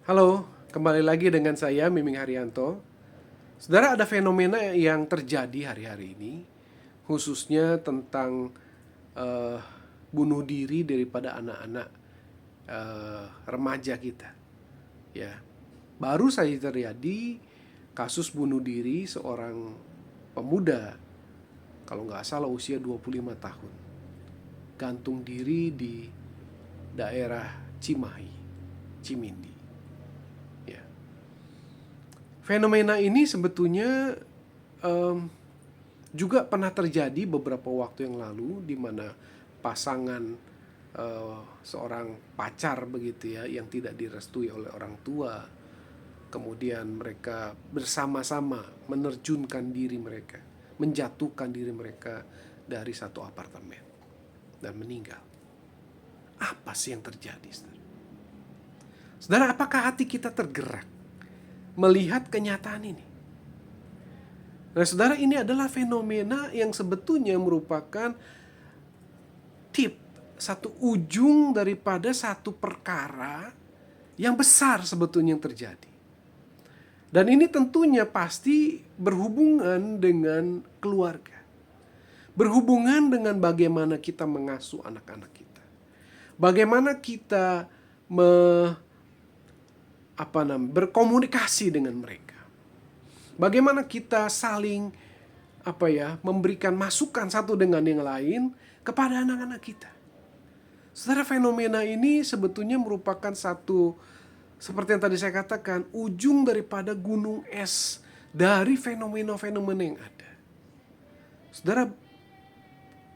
Halo, kembali lagi dengan saya Miming Haryanto. Saudara, ada fenomena yang terjadi hari-hari ini, khususnya tentang eh, bunuh diri daripada anak-anak remaja kita. Ya, baru saja terjadi kasus bunuh diri seorang pemuda, kalau nggak salah usia 25 tahun, gantung diri di daerah Cimahi, Cimindi. Ya, fenomena ini sebetulnya em, juga pernah terjadi beberapa waktu yang lalu di mana pasangan seorang pacar begitu ya yang tidak direstui oleh orang tua, kemudian mereka bersama-sama menerjunkan diri mereka, menjatuhkan diri mereka dari satu apartemen dan meninggal. Apa sih yang terjadi, saudara? Saudara, apakah hati kita tergerak melihat kenyataan ini? Nah, saudara, ini adalah fenomena yang sebetulnya merupakan tip, satu ujung daripada satu perkara yang besar sebetulnya yang terjadi. Dan ini tentunya pasti berhubungan dengan keluarga. Berhubungan dengan bagaimana kita mengasuh anak-anak kita. Bagaimana kita berkomunikasi dengan mereka. Bagaimana kita saling memberikan masukan satu dengan yang lain kepada anak-anak kita. Saudara, fenomena ini sebetulnya merupakan satu, seperti yang tadi saya katakan, ujung daripada gunung es dari fenomena-fenomena yang ada. Saudara,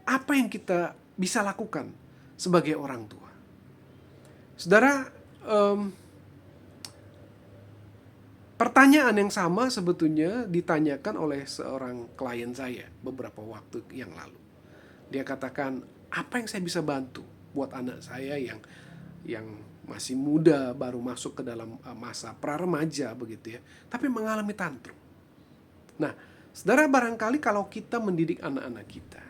apa yang kita bisa lakukan sebagai orang tua? Saudara, pertanyaan yang sama sebetulnya ditanyakan oleh seorang klien saya beberapa waktu yang lalu. Dia katakan, apa yang saya bisa bantu buat anak saya yang masih muda, baru masuk ke dalam masa pra-remaja begitu ya, tapi mengalami tantrum. Nah, saudara, barangkali kalau kita mendidik anak-anak kita,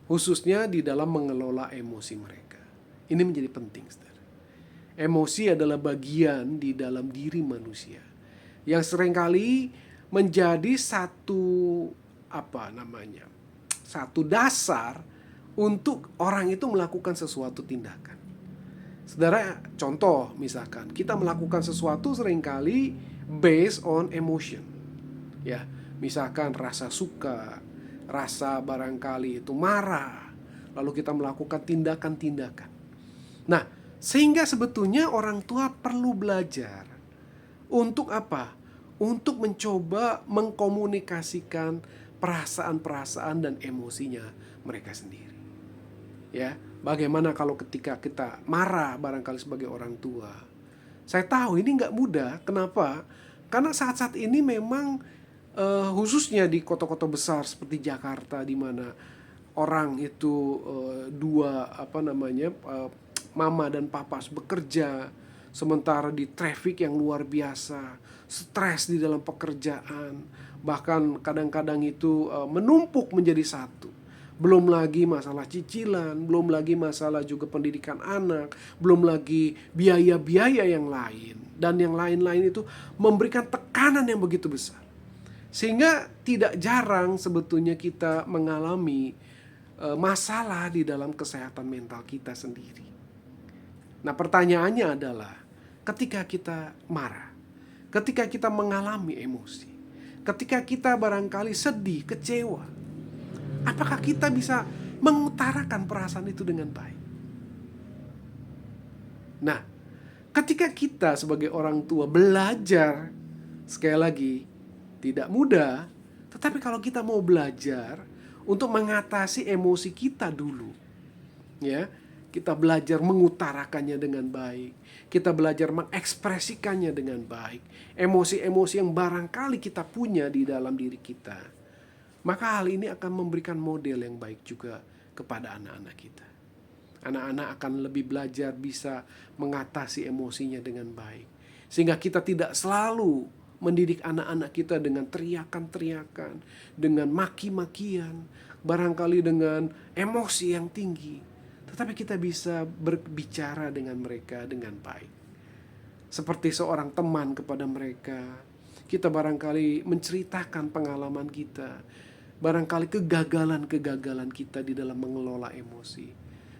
khususnya di dalam mengelola emosi mereka, ini menjadi penting, saudara. Emosi adalah bagian di dalam diri manusia yang seringkali menjadi satu dasar untuk orang itu melakukan sesuatu tindakan. Saudara, contoh misalkan kita melakukan sesuatu seringkali based on emotion. Ya, misalkan rasa suka, rasa barangkali itu marah, lalu kita melakukan tindakan-tindakan. Nah, sehingga sebetulnya orang tua perlu belajar untuk apa? Untuk mencoba mengkomunikasikan perasaan-perasaan dan emosinya mereka sendiri. Ya, bagaimana kalau ketika kita marah barangkali sebagai orang tua? Saya tahu ini nggak mudah. Kenapa? Karena saat-saat ini memang khususnya di kota-kota besar seperti Jakarta, di mana orang itu mama dan papa bekerja, sementara di traffic yang luar biasa, stres di dalam pekerjaan, bahkan kadang-kadang itu menumpuk menjadi satu. Belum lagi masalah cicilan, belum lagi masalah juga pendidikan anak, belum lagi biaya-biaya yang lain, dan yang lain-lain itu memberikan tekanan yang begitu besar. Sehingga tidak jarang sebetulnya kita mengalami masalah di dalam kesehatan mental kita sendiri. Nah, pertanyaannya adalah, ketika kita marah, ketika kita mengalami emosi, ketika kita barangkali sedih, kecewa, apakah kita bisa mengutarakan perasaan itu dengan baik? Nah, ketika kita sebagai orang tua belajar, sekali lagi, tidak mudah, tetapi kalau kita mau belajar untuk mengatasi emosi kita dulu, ya, kita belajar mengutarakannya dengan baik, kita belajar mengekspresikannya dengan baik, emosi-emosi yang barangkali kita punya di dalam diri kita, maka hal ini akan memberikan model yang baik juga kepada anak-anak kita. Anak-anak akan lebih belajar bisa mengatasi emosinya dengan baik, sehingga kita tidak selalu mendidik anak-anak kita dengan teriakan-teriakan, dengan maki-makian, barangkali dengan emosi yang tinggi. Tetapi kita bisa berbicara dengan mereka dengan baik. seperti seorang teman kepada mereka. Kita barangkali menceritakan pengalaman kita, barangkali kegagalan-kegagalan kita di dalam mengelola emosi.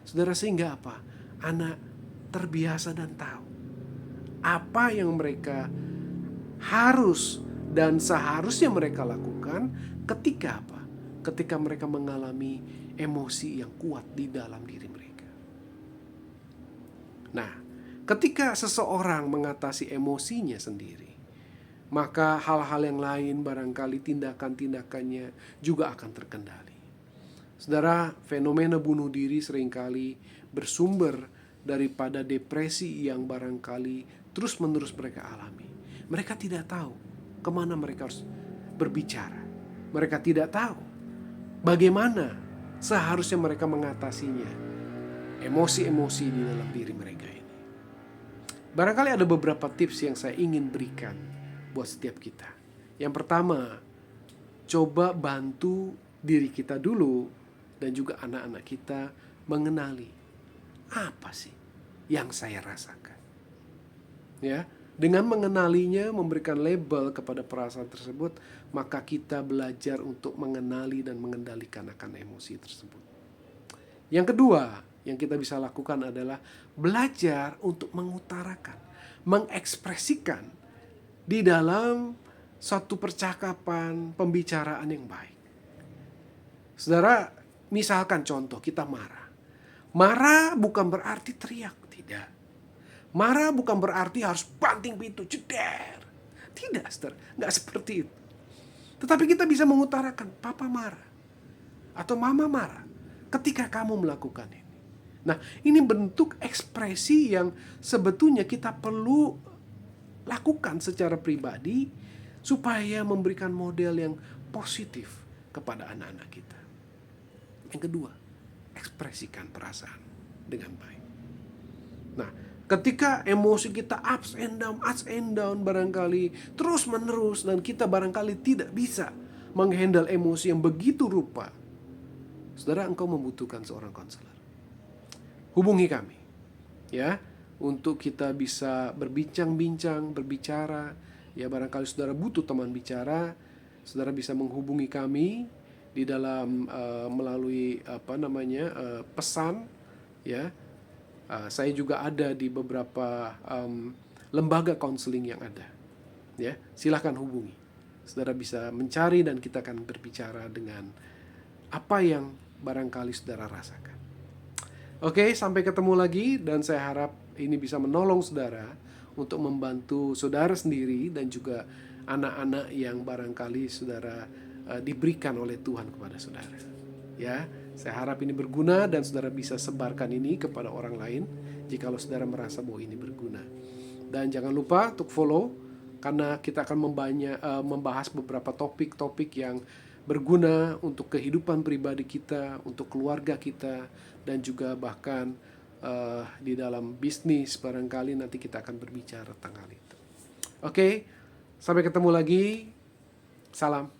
Saudara, sehingga apa? Anak terbiasa dan tahu apa yang mereka harus dan seharusnya mereka lakukan ketika apa? Ketika mereka mengalami emosi yang kuat di dalam diri mereka. Nah, ketika seseorang mengatasi emosinya sendiri, maka hal-hal yang lain barangkali tindakan-tindakannya juga akan terkendali. Saudara, fenomena bunuh diri seringkali bersumber daripada depresi yang barangkali terus-menerus mereka alami. Mereka tidak tahu kemana mereka harus berbicara. Mereka tidak tahu bagaimana seharusnya mereka mengatasinya, emosi-emosi di dalam diri mereka ini. Barangkali ada beberapa tips yang saya ingin berikan buat setiap kita. Yang pertama, coba bantu diri kita dulu dan juga anak-anak kita mengenali apa sih yang saya rasakan. Ya, dengan mengenalinya, memberikan label kepada perasaan tersebut, maka kita belajar untuk mengenali dan mengendalikan akan emosi tersebut. Yang kedua, yang kita bisa lakukan adalah belajar untuk mengutarakan, mengekspresikan di dalam suatu percakapan, pembicaraan yang baik. Saudara, misalkan contoh kita marah. Marah bukan berarti teriak, tidak. Marah bukan berarti harus banting pintu, jeder. Tidak, saudara, nggak seperti itu. Tetapi kita bisa mengutarakan, papa marah atau mama marah ketika kamu melakukan ini. Nah, ini bentuk ekspresi yang sebetulnya kita perlu lakukan secara pribadi supaya memberikan model yang positif kepada anak-anak kita. Yang kedua, ekspresikan perasaan dengan baik. Nah, ketika emosi kita ups and down barangkali terus menerus dan kita barangkali tidak bisa menghandle emosi yang begitu rupa, saudara, engkau membutuhkan seorang konselor. Hubungi kami, ya, untuk kita bisa berbincang-bincang, berbicara. Ya, barangkali saudara butuh teman bicara, saudara bisa menghubungi kami di dalam melalui pesan, ya. Saya juga ada di beberapa lembaga konseling yang ada. Ya, silakan hubungi. Saudara bisa mencari dan kita akan berbicara dengan apa yang barangkali saudara rasakan. Oke, sampai ketemu lagi dan saya harap ini bisa menolong saudara untuk membantu saudara sendiri dan juga anak-anak yang barangkali saudara diberikan oleh Tuhan kepada saudara. Ya, saya harap ini berguna dan saudara bisa sebarkan ini kepada orang lain jikalau saudara merasa bahwa ini berguna. Dan jangan lupa untuk follow karena kita akan membahas beberapa topik-topik yang berguna untuk kehidupan pribadi kita, untuk keluarga kita, dan juga bahkan di dalam bisnis barangkali nanti kita akan berbicara tentang hal itu. Oke, sampai ketemu lagi. Salam.